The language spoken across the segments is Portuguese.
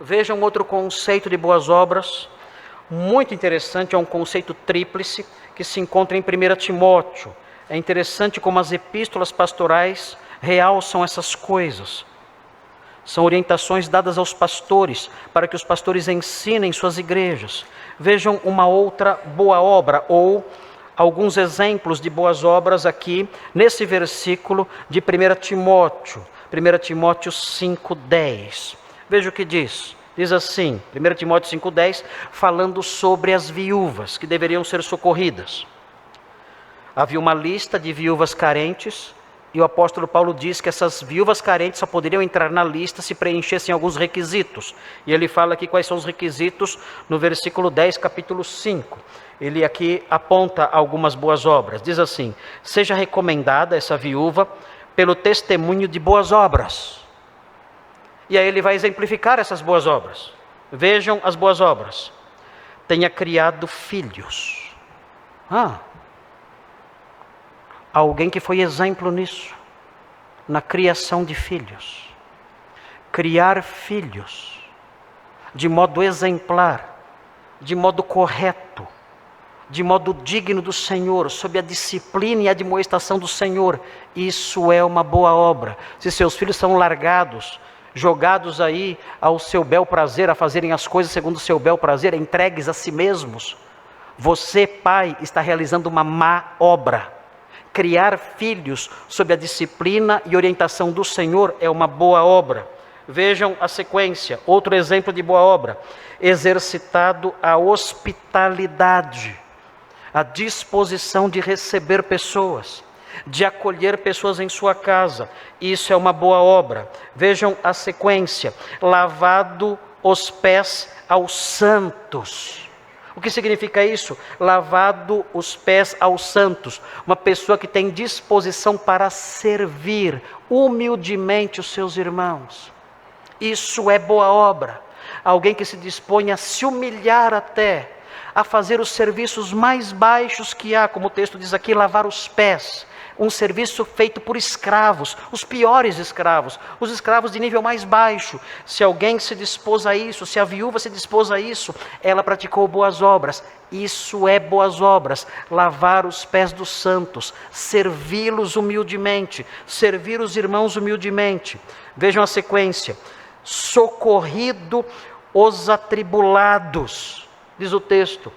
Vejam outro conceito de boas obras, muito interessante, é um conceito tríplice que se encontra em 1 Timóteo. É interessante como as epístolas pastorais realçam essas coisas. São orientações dadas aos pastores, para que os pastores ensinem suas igrejas. Vejam uma outra boa obra, ou alguns exemplos de boas obras aqui, nesse versículo de 1 Timóteo. 1 Timóteo 5,10. Veja o que diz. Diz assim, 1 Timóteo 5,10, falando sobre as viúvas que deveriam ser socorridas. Havia uma lista de viúvas carentes, e o apóstolo Paulo diz que essas viúvas carentes só poderiam entrar na lista se preenchessem alguns requisitos. E ele fala aqui quais são os requisitos no versículo 10, capítulo 5. Ele aqui aponta algumas boas obras. Diz assim: seja recomendada essa viúva pelo testemunho de boas obras. E aí ele vai exemplificar essas boas obras. Vejam as boas obras. Tenha criado filhos. Alguém que foi exemplo nisso, na criação de filhos. Criar filhos de modo exemplar, de modo correto, de modo digno do Senhor, sob a disciplina e a admoestação do Senhor. Isso é uma boa obra. Se seus filhos são largados, jogados aí ao seu bel prazer, a fazerem as coisas segundo o seu bel prazer, entregues a si mesmos, você, pai, está realizando uma má obra. Criar filhos sob a disciplina e orientação do Senhor é uma boa obra. Vejam a sequência, outro exemplo de boa obra: exercitado a hospitalidade, a disposição de receber pessoas, de acolher pessoas em sua casa. Isso é uma boa obra. Vejam a sequência: lavado os pés aos santos. O que significa isso? Lavado os pés aos santos. Uma pessoa que tem disposição para servir humildemente os seus irmãos. Isso é boa obra. Alguém que se dispõe a se humilhar até, a fazer os serviços mais baixos que há, como o texto diz aqui, lavar os pés. Um serviço feito por escravos, os piores escravos, os escravos de nível mais baixo. Se alguém se dispôs a isso, se a viúva se dispôs a isso, ela praticou boas obras. Isso é boas obras, lavar os pés dos santos, servi-los humildemente, servir os irmãos humildemente. Vejam a sequência: socorrido os atribulados, diz o texto.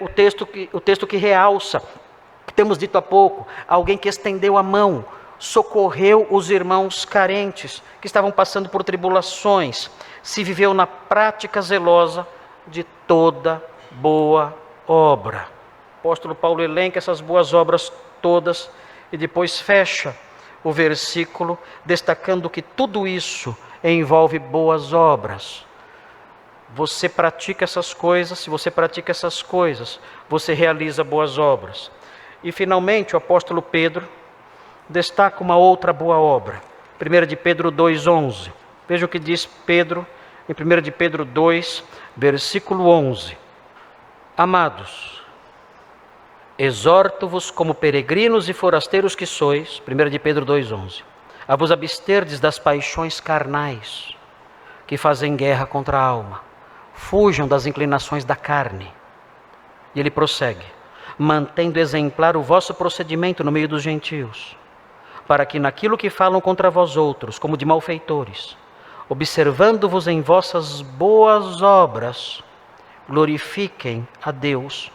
O texto que realça, que temos dito há pouco, alguém que estendeu a mão, socorreu os irmãos carentes, que estavam passando por tribulações, se viveu na prática zelosa de toda boa obra. O apóstolo Paulo elenca essas boas obras todas, e depois fecha o versículo, destacando que tudo isso envolve boas obras. Você pratica essas coisas, se você pratica essas coisas, você realiza boas obras. E finalmente o apóstolo Pedro destaca uma outra boa obra. 1 de Pedro 2,11. Veja o que diz Pedro em 1 de Pedro 2, versículo 11. Amados, exorto-vos como peregrinos e forasteiros que sois, 1 de Pedro 2,11, a vos absterdes das paixões carnais que fazem guerra contra a alma. Fujam das inclinações da carne. E ele prossegue: mantendo exemplar o vosso procedimento no meio dos gentios, para que naquilo que falam contra vós outros, como de malfeitores, observando-vos em vossas boas obras, glorifiquem a Deus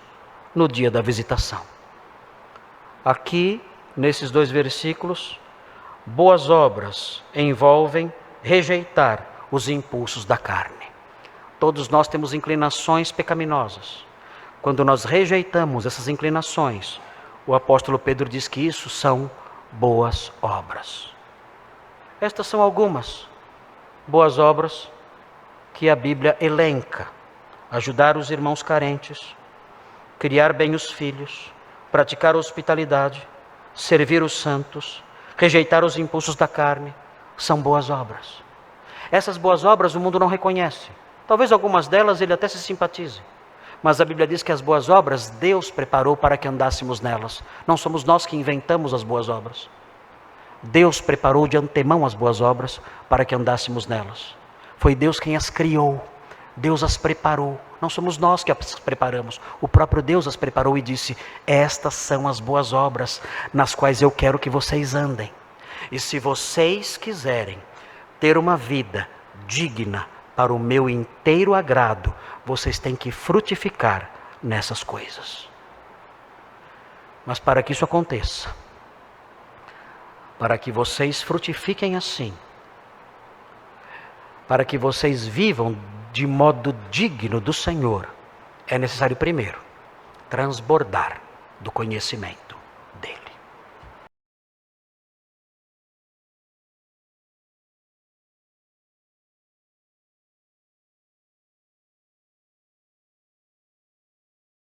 no dia da visitação. Aqui, nesses dois versículos, boas obras envolvem rejeitar os impulsos da carne. Todos nós temos inclinações pecaminosas. Quando nós rejeitamos essas inclinações, o apóstolo Pedro diz que isso são boas obras. Estas são algumas boas obras que a Bíblia elenca: ajudar os irmãos carentes, criar bem os filhos, praticar a hospitalidade, servir os santos, rejeitar os impulsos da carne. São boas obras. Essas boas obras o mundo não reconhece. Talvez algumas delas ele até se simpatize. Mas a Bíblia diz que as boas obras Deus preparou para que andássemos nelas. Não somos nós que inventamos as boas obras. Deus preparou de antemão as boas obras para que andássemos nelas. Foi Deus quem as criou. Deus as preparou. Não somos nós que as preparamos. O próprio Deus as preparou e disse: estas são as boas obras nas quais eu quero que vocês andem. E se vocês quiserem ter uma vida digna para o meu inteiro agrado, vocês têm que frutificar nessas coisas. Mas para que isso aconteça, para que vocês frutifiquem assim, para que vocês vivam de modo digno do Senhor, é necessário primeiro transbordar do conhecimento.